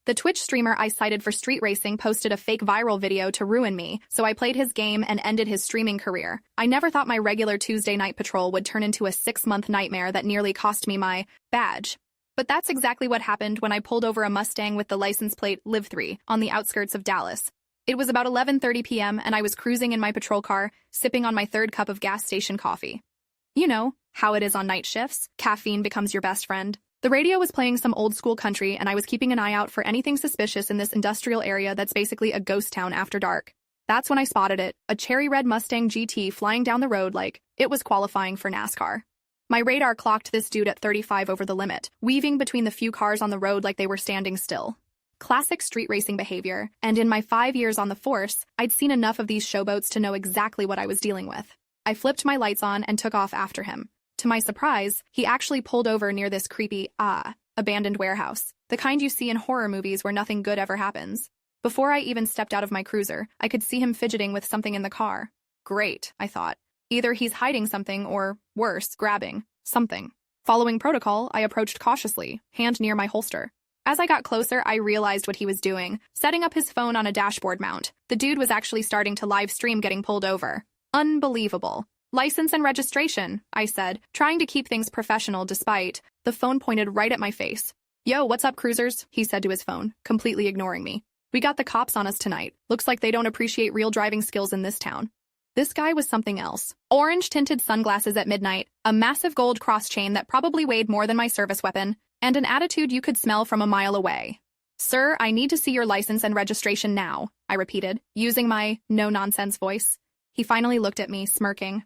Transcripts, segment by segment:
The Twitch streamer I cited for street racing posted a fake viral video to ruin me, so I played his game and ended his streaming career. I never thought my regular Tuesday night patrol would turn into a 6-month nightmare that nearly cost me my badge. But that's exactly what happened when I pulled over a Mustang with the license plate Live3 on the outskirts of Dallas. It was about 11:30 p.m. and I was cruising in my patrol car, sipping on my third cup of gas station coffee. You know how it is on night shifts. Caffeine becomes your best friend. The radio was playing some old-school country, and I was keeping an eye out for anything suspicious in this industrial area that's basically a ghost town after dark. That's when I spotted it, a cherry red Mustang GT flying down the road like it was qualifying for NASCAR. My radar clocked this dude at 35 over the limit, weaving between the few cars on the road like they were standing still. Classic street racing behavior, and in my 5 years on the force, I'd seen enough of these showboats to know exactly what I was dealing with. I flipped my lights on and took off after him. To my surprise, he actually pulled over near this creepy, abandoned warehouse, the kind you see in horror movies where nothing good ever happens. Before I even stepped out of my cruiser, I could see him fidgeting with something in the car. Great, I thought. Either he's hiding something or, worse, grabbing something. Following protocol, I approached cautiously, hand near my holster. As I got closer, I realized what he was doing, setting up his phone on a dashboard mount. The dude was actually starting to live stream getting pulled over. Unbelievable. License and registration, I said, trying to keep things professional despite the phone pointed right at my face. Yo, what's up, cruisers? He said to his phone, completely ignoring me. We got the cops on us tonight. Looks like they don't appreciate real driving skills in this town. This guy was something else. Orange-tinted sunglasses at midnight, a massive gold cross chain that probably weighed more than my service weapon, and an attitude you could smell from a mile away. Sir, I need to see your license and registration now, I repeated, using my no-nonsense voice. He finally looked at me, smirking.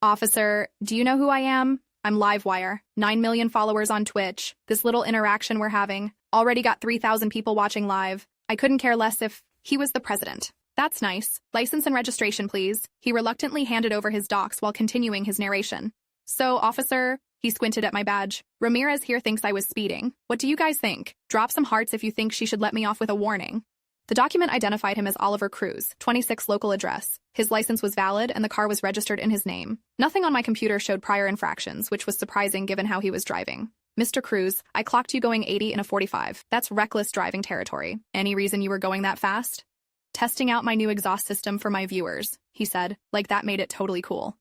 Officer, do you know who I am? I'm Livewire, 9 million followers on Twitch. This little interaction we're having. Already got 3,000 people watching live. I couldn't care less if he was the president. That's nice. License and registration, please. He reluctantly handed over his docs while continuing his narration. So, officer, he squinted at my badge. Ramirez here thinks I was speeding. What do you guys think? Drop some hearts if you think she should let me off with a warning. The document identified him as Oliver Cruz, 26 local address. His license was valid and the car was registered in his name. Nothing on my computer showed prior infractions, which was surprising given how he was driving. Mr. Cruz, I clocked you going 80 in a 45. That's reckless driving territory. Any reason you were going that fast? Testing out my new exhaust system for my viewers, he said, like that made it totally cool.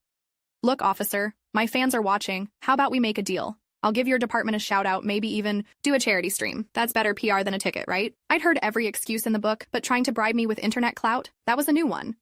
Look, officer, my fans are watching. How about we make a deal? I'll give your department a shout-out, maybe even do a charity stream. That's better PR than a ticket, right? I'd heard every excuse in the book, but trying to bribe me with internet clout? That was a new one.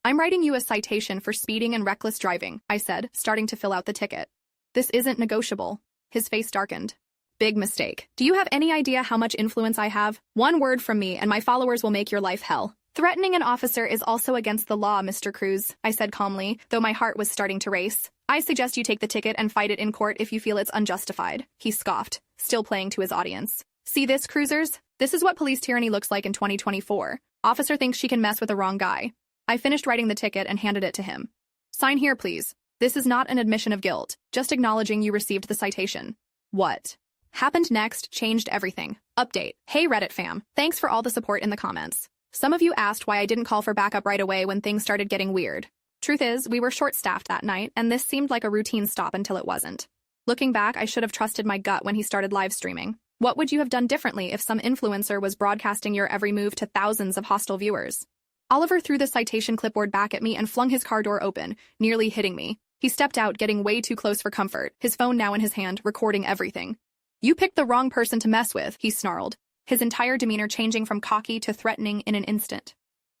I'm writing you a citation for speeding and reckless driving, I said, starting to fill out the ticket. This isn't negotiable. His face darkened. Big mistake. Do you have any idea how much influence I have? One word from me and my followers will make your life hell. Threatening an officer is also against the law, Mr. Cruz, I said calmly, though my heart was starting to race. I suggest you take the ticket and fight it in court if you feel it's unjustified. He scoffed, still playing to his audience. See this, cruisers? This is what police tyranny looks like in 2024. Officer thinks she can mess with the wrong guy. I finished writing the ticket and handed it to him. Sign here, please. This is not an admission of guilt, just acknowledging you received the citation. What happened next changed everything. Update. Hey Reddit fam, thanks for all the support in the comments. Some of you asked why I didn't call for backup right away when things started getting weird. Truth is, we were short-staffed that night, and this seemed like a routine stop until it wasn't. Looking back, I should have trusted my gut when he started live streaming. What would you have done differently if some influencer was broadcasting your every move to thousands of hostile viewers? Oliver threw the citation clipboard back at me and flung his car door open, nearly hitting me. He stepped out, getting way too close for comfort, his phone now in his hand, recording everything. You picked the wrong person to mess with, he snarled, his entire demeanor changing from cocky to threatening in an instant.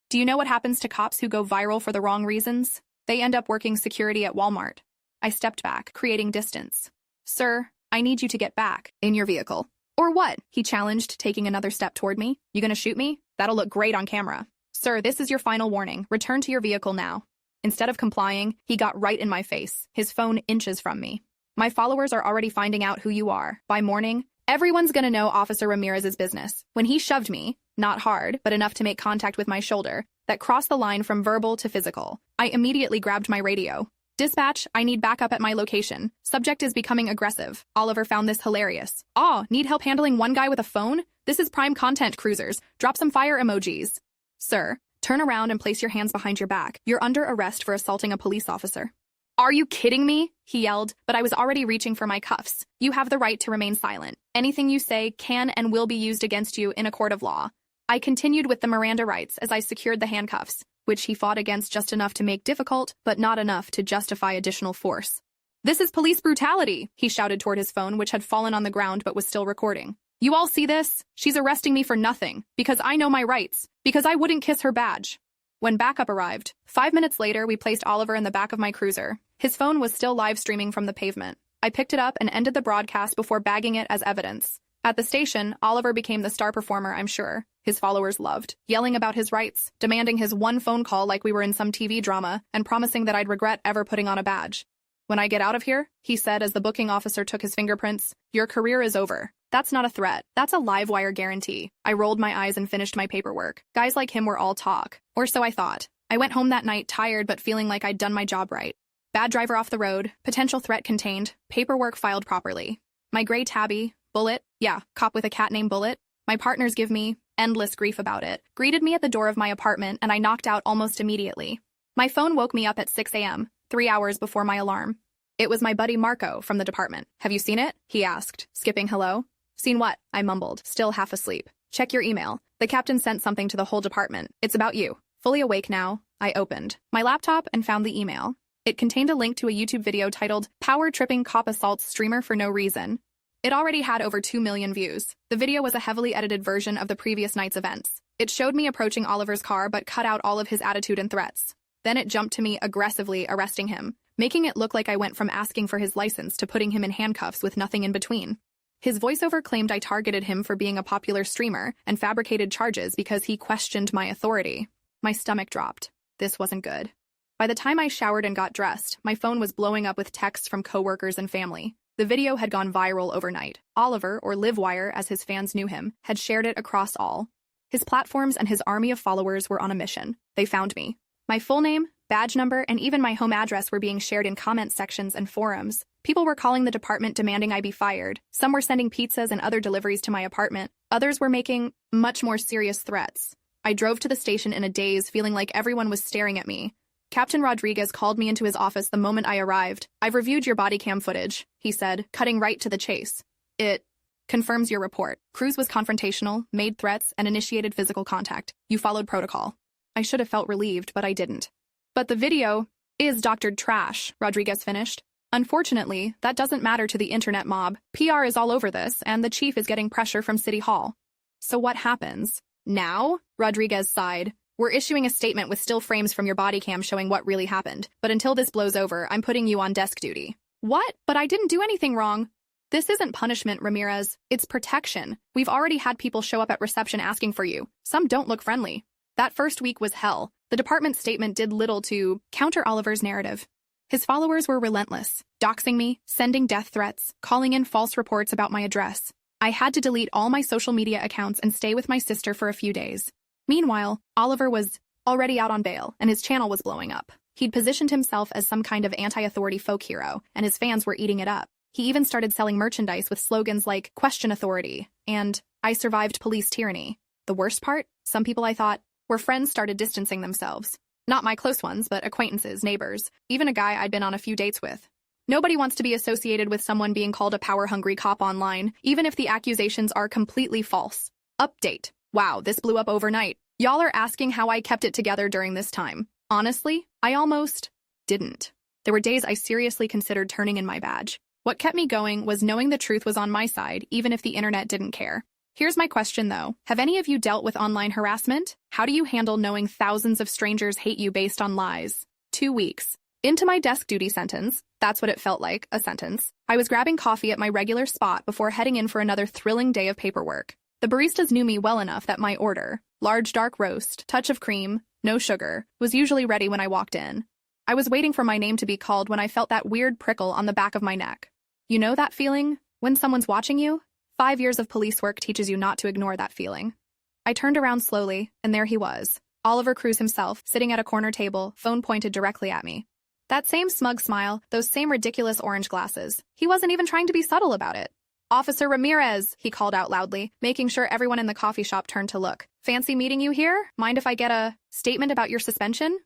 Do you know what happens to cops who go viral for the wrong reasons? They end up working security at Walmart. I stepped back, creating distance. Sir, I need you to get back in your vehicle. Or what? He challenged, taking another step toward me. You gonna shoot me? That'll look great on camera. Sir, this is your final warning. Return to your vehicle now. Instead of complying, he got right in my face, his phone inches from me. My followers are already finding out who you are. By morning, everyone's gonna know Officer Ramirez's business. When he shoved me, not hard, but enough to make contact with my shoulder, that crossed the line from verbal to physical, I immediately grabbed my radio. Dispatch, I need backup at my location. Subject is becoming aggressive. Oliver found this hilarious. Aw, need help handling one guy with a phone? This is prime content, cruisers. Drop some fire emojis. Sir, turn around and place your hands behind your back. You're under arrest for assaulting a police officer. Are you kidding me? He yelled, but I was already reaching for my cuffs. You have the right to remain silent. Anything you say can and will be used against you in a court of law. I continued with the Miranda rights as I secured the handcuffs, which he fought against just enough to make difficult, but not enough to justify additional force. This is police brutality, he shouted toward his phone, which had fallen on the ground but was still recording. You all see this? She's arresting me for nothing, because I know my rights, because I wouldn't kiss her badge. When backup arrived, 5 minutes later, we placed Oliver in the back of my cruiser. His phone was still live streaming from the pavement. I picked it up and ended the broadcast before bagging it as evidence. At the station, Oliver became the star performer, I'm sure. His followers loved, yelling about his rights, demanding his one phone call like we were in some TV drama, and promising that I'd regret ever putting on a badge. When I get out of here, he said as the booking officer took his fingerprints, your career is over. That's not a threat. That's a live wire guarantee. I rolled my eyes and finished my paperwork. Guys like him were all talk. Or so I thought. I went home that night tired but feeling like I'd done my job right. Bad driver off the road, potential threat contained, paperwork filed properly. My gray tabby, Bullet, yeah, cop with a cat named Bullet. My partners give me endless grief about it. Greeted me at the door of my apartment and I knocked out almost immediately. My phone woke me up at 6 a.m., 3 hours before my alarm. It was my buddy Marco from the department. Have you seen it? He asked, skipping hello. Seen what? I mumbled, still half asleep. Check your email. The captain sent something to the whole department. It's about you. Fully awake now, I opened my laptop and found the email. It contained a link to a YouTube video titled Power Tripping Cop Assaults Streamer for No Reason. It already had over 2 million views. The video was a heavily edited version of the previous night's events. It showed me approaching Oliver's car but cut out all of his attitude and threats. Then it jumped to me aggressively arresting him, making it look like I went from asking for his license to putting him in handcuffs with nothing in between. His voiceover claimed I targeted him for being a popular streamer and fabricated charges because he questioned my authority. My stomach dropped. This wasn't good. By the time I showered and got dressed, my phone was blowing up with texts from coworkers and family. The video had gone viral overnight. Oliver, or Livewire as his fans knew him, had shared it across all. His platforms and his army of followers were on a mission. They found me. My full name, badge number, and even my home address were being shared in comment sections and forums. People were calling the department demanding I be fired. Some were sending pizzas and other deliveries to my apartment. Others were making much more serious threats. I drove to the station in a daze, feeling like everyone was staring at me. Captain Rodriguez called me into his office the moment I arrived. I've reviewed your body cam footage, he said, cutting right to the chase. It confirms your report. Cruz was confrontational, made threats, and initiated physical contact. You followed protocol. I should have felt relieved, but I didn't. But the video is doctored trash, Rodriguez finished. Unfortunately, that doesn't matter to the internet mob. PR is all over this, and the chief is getting pressure from City Hall. So what happens? Now? Rodriguez sighed. We're issuing a statement with still frames from your body cam showing what really happened. But until this blows over, I'm putting you on desk duty. What? But I didn't do anything wrong. This isn't punishment, Ramirez. It's protection. We've already had people show up at reception asking for you. Some don't look friendly. That first week was hell. The department's statement did little to counter Oliver's narrative. His followers were relentless, doxing me, sending death threats, calling in false reports about my address. I had to delete all my social media accounts and stay with my sister for a few days. Meanwhile, Oliver was already out on bail, and his channel was blowing up. He'd positioned himself as some kind of anti-authority folk hero, and his fans were eating it up. He even started selling merchandise with slogans like, "Question authority," and "I survived police tyranny." The worst part? Some people I thought were friends started distancing themselves. Not my close ones, but acquaintances, neighbors, even a guy I'd been on a few dates with. Nobody wants to be associated with someone being called a power-hungry cop online, even if the accusations are completely false. Update. Wow, this blew up overnight. Y'all are asking how I kept it together during this time. Honestly, I almost didn't. There were days I seriously considered turning in my badge. What kept me going was knowing the truth was on my side, even if the internet didn't care. Here's my question, though. Have any of you dealt with online harassment? How do you handle knowing thousands of strangers hate you based on lies? 2 weeks. Into my desk duty sentence, that's what it felt like, a sentence, I was grabbing coffee at my regular spot before heading in for another thrilling day of paperwork. The baristas knew me well enough that my order, large dark roast, touch of cream, no sugar, was usually ready when I walked in. I was waiting for my name to be called when I felt that weird prickle on the back of my neck. You know that feeling? When someone's watching you? 5 years of police work teaches you not to ignore that feeling. I turned around slowly, and there he was, Oliver Cruz himself, sitting at a corner table, phone pointed directly at me. That same smug smile, those same ridiculous orange glasses. He wasn't even trying to be subtle about it. "Officer Ramirez," he called out loudly, making sure everyone in the coffee shop turned to look. "Fancy meeting you here? Mind if I get a statement about your suspension?"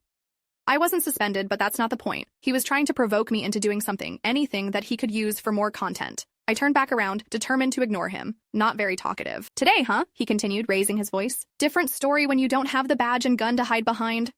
I wasn't suspended, but that's not the point. He was trying to provoke me into doing something, anything that he could use for more content. I turned back around, determined to ignore him. Not very talkative. Today, huh? He continued, raising his voice. Different story when you don't have the badge and gun to hide behind.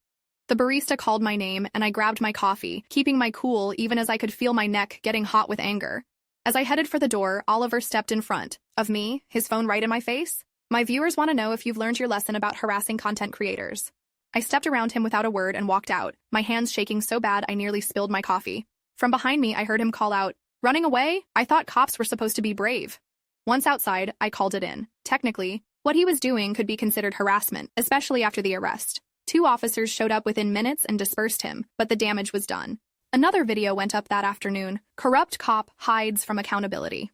The barista called my name, and I grabbed my coffee, keeping my cool even as I could feel my neck getting hot with anger. As I headed for the door, Oliver stepped in front of me, his phone right in my face. My viewers want to know if you've learned your lesson about harassing content creators. I stepped around him without a word and walked out, my hands shaking so bad I nearly spilled my coffee. From behind me, I heard him call out, "Running away? I thought cops were supposed to be brave." Once outside, I called it in. Technically, what he was doing could be considered harassment, especially after the arrest. 2 officers showed up within minutes and dispersed him, but the damage was done. Another video went up that afternoon. Corrupt cop hides from accountability.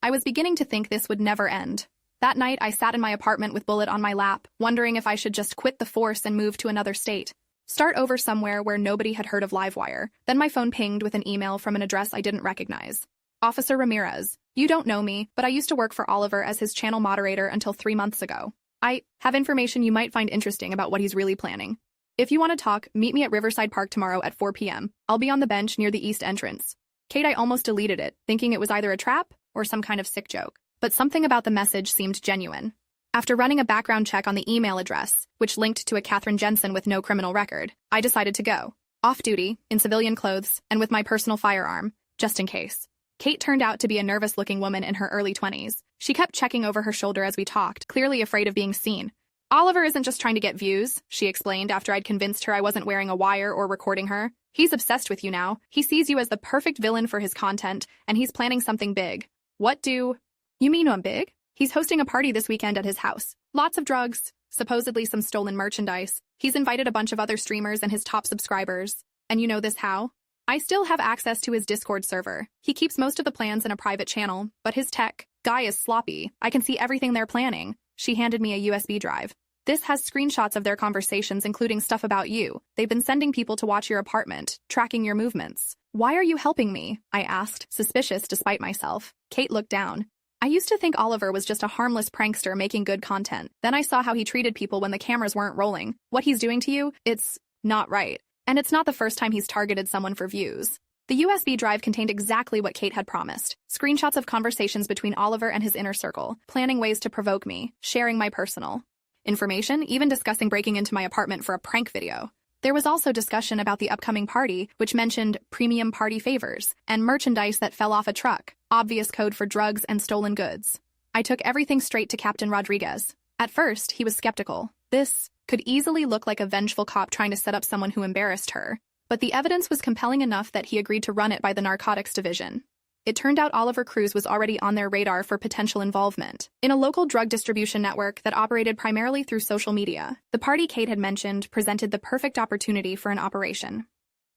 I was beginning to think this would never end. That night, I sat in my apartment with Bullet on my lap, wondering if I should just quit the force and move to another state. Start over somewhere where nobody had heard of Livewire. Then my phone pinged with an email from an address I didn't recognize. Officer Ramirez, you don't know me, but I used to work for Oliver as his channel moderator until 3 months ago. I have information you might find interesting about what he's really planning. If you want to talk, meet me at Riverside Park tomorrow at 4 p.m. I'll be on the bench near the east entrance. Kate, I almost deleted it, thinking it was either a trap or some kind of sick joke. But something about the message seemed genuine. After running a background check on the email address, which linked to a Catherine Jensen with no criminal record, I decided to go. Off-duty, in civilian clothes, and with my personal firearm, just in case. Kate turned out to be a nervous-looking woman in her early 20s. She kept checking over her shoulder as we talked, clearly afraid of being seen. Oliver isn't just trying to get views, she explained after I'd convinced her I wasn't wearing a wire or recording her. He's obsessed with you now. He sees you as the perfect villain for his content, and he's planning something big. What do... You mean I'm big? He's hosting a party this weekend at his house. Lots of drugs, supposedly some stolen merchandise. He's invited a bunch of other streamers and his top subscribers. And you know this how? I still have access to his Discord server. He keeps most of the plans in a private channel, but his tech guy is sloppy. I can see everything they're planning. She handed me a USB drive. This has screenshots of their conversations, including stuff about you. They've been sending people to watch your apartment, tracking your movements. Why are you helping me? I asked, suspicious despite myself. Kate looked down. I used to think Oliver was just a harmless prankster making good content. Then I saw how he treated people when the cameras weren't rolling. What he's doing to you, it's not right. And it's not the first time he's targeted someone for views. The USB drive contained exactly what Kate had promised. Screenshots of conversations between Oliver and his inner circle, planning ways to provoke me, sharing my personal information, even discussing breaking into my apartment for a prank video. There was also discussion about the upcoming party, which mentioned premium party favors and merchandise that fell off a truck, obvious code for drugs and stolen goods. I took everything straight to Captain Rodriguez. At first, he was skeptical. This could easily look like a vengeful cop trying to set up someone who embarrassed her. But the evidence was compelling enough that he agreed to run it by the narcotics division. It turned out Oliver Cruz was already on their radar for potential involvement in a local drug distribution network that operated primarily through social media. The party Kate had mentioned presented the perfect opportunity for an operation.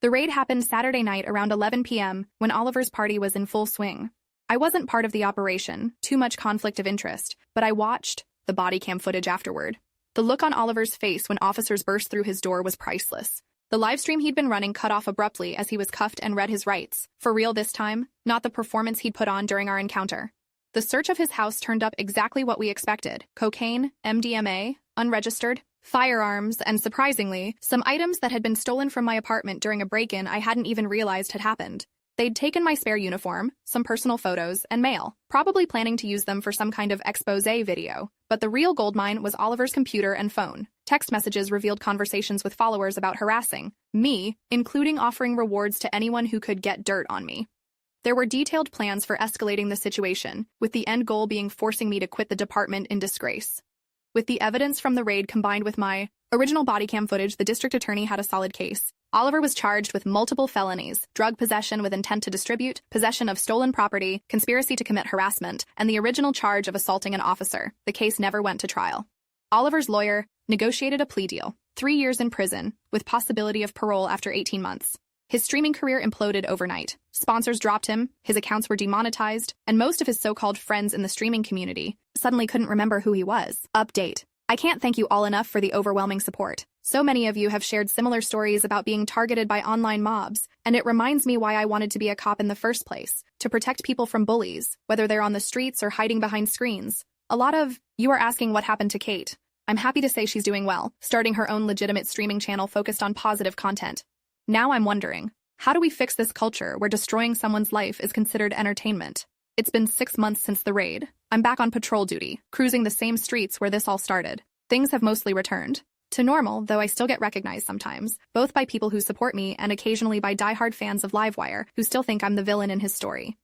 The raid happened Saturday night around 11 p.m. when Oliver's party was in full swing. I wasn't part of the operation, too much conflict of interest, but I watched the body cam footage afterward. The look on Oliver's face when officers burst through his door was priceless. The livestream he'd been running cut off abruptly as he was cuffed and read his rights. For real this time, not the performance he'd put on during our encounter. The search of his house turned up exactly what we expected: cocaine, MDMA, unregistered, firearms, and surprisingly, some items that had been stolen from my apartment during a break-in I hadn't even realized had happened. They'd taken my spare uniform, some personal photos, and mail, probably planning to use them for some kind of expose video. But the real goldmine was Oliver's computer and phone. Text messages revealed conversations with followers about harassing me, including offering rewards to anyone who could get dirt on me. There were detailed plans for escalating the situation, with the end goal being forcing me to quit the department in disgrace. With the evidence from the raid combined with my original body cam footage, the district attorney had a solid case. Oliver was charged with multiple felonies: drug possession with intent to distribute, possession of stolen property, conspiracy to commit harassment, and the original charge of assaulting an officer. The case never went to trial. Oliver's lawyer negotiated a plea deal: 3 years in prison, with possibility of parole after 18 months. His streaming career imploded overnight. Sponsors dropped him, his accounts were demonetized, and most of his so-called friends in the streaming community suddenly couldn't remember who he was. Update. I can't thank you all enough for the overwhelming support. So many of you have shared similar stories about being targeted by online mobs, and it reminds me why I wanted to be a cop in the first place, to protect people from bullies, whether they're on the streets or hiding behind screens. A lot of you are asking what happened to Kate. I'm happy to say she's doing well, starting her own legitimate streaming channel focused on positive content. Now I'm wondering, how do we fix this culture where destroying someone's life is considered entertainment? It's been 6 months since the raid. I'm back on patrol duty, cruising the same streets where this all started. Things have mostly returned to normal, though I still get recognized sometimes, both by people who support me and occasionally by diehard fans of Livewire who still think I'm the villain in his story.